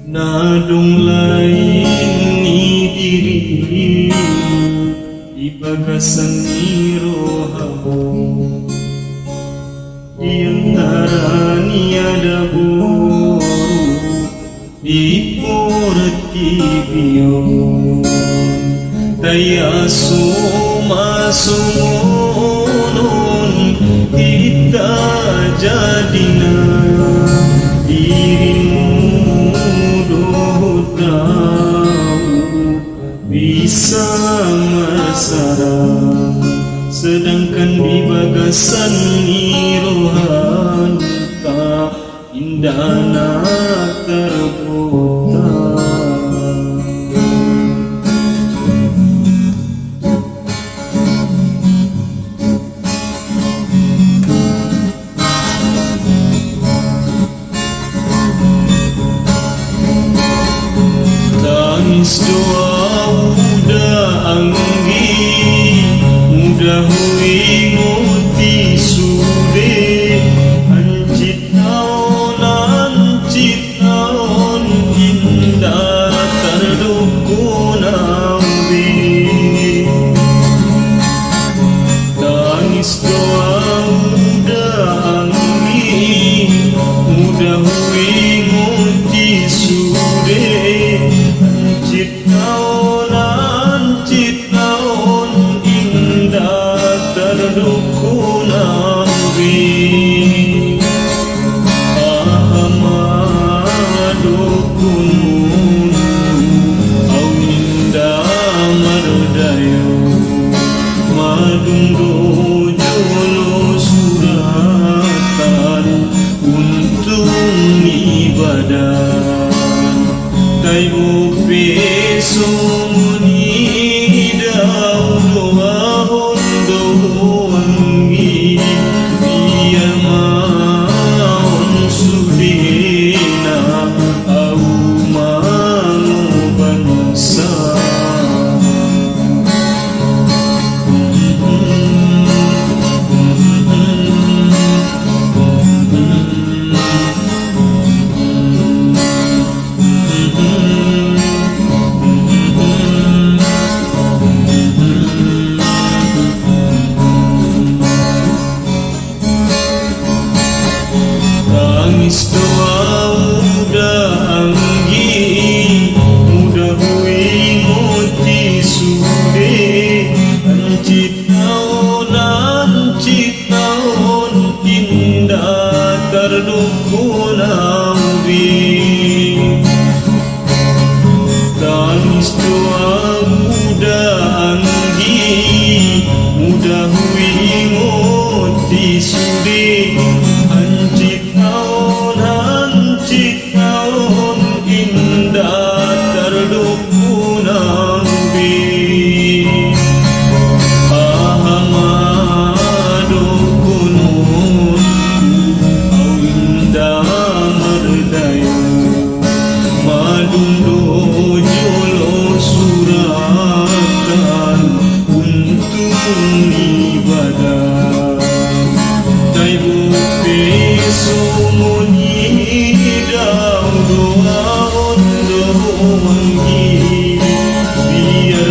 Nadung lain ni dirimu di bagasan ni rohamu, di antara niada boru di portibio daya soma sumonon kita jadina dirimu doh tahu bisa mesra, sedangkan di bagasan ni rohan tak indah nak terputar. Tangis doa muda anggi, muda hui nguti sude, ancit taon indah terdukun ambi. Tangis doa muda anggi, muda hui nguti sude, ancit taon indah terdukun ambi. Ahmadukun au indah mardayo, madung dojolo suratan untung ibadah. Dai bupe sumuni dau hondo wangi, biar maun sudina au mangu bangsa. Tangis doa muda anggi, muda hui nguti sude, ancit taon indah terdukun ambi. Tangis doa muda anggi, muda hui nguti sude, ancit taon indah terdukun ambi. Ahmadukun au indah mardayo, madung dojolo suratan untung ibadah. Dai bupe sumuni dau doa hondo wangi, biar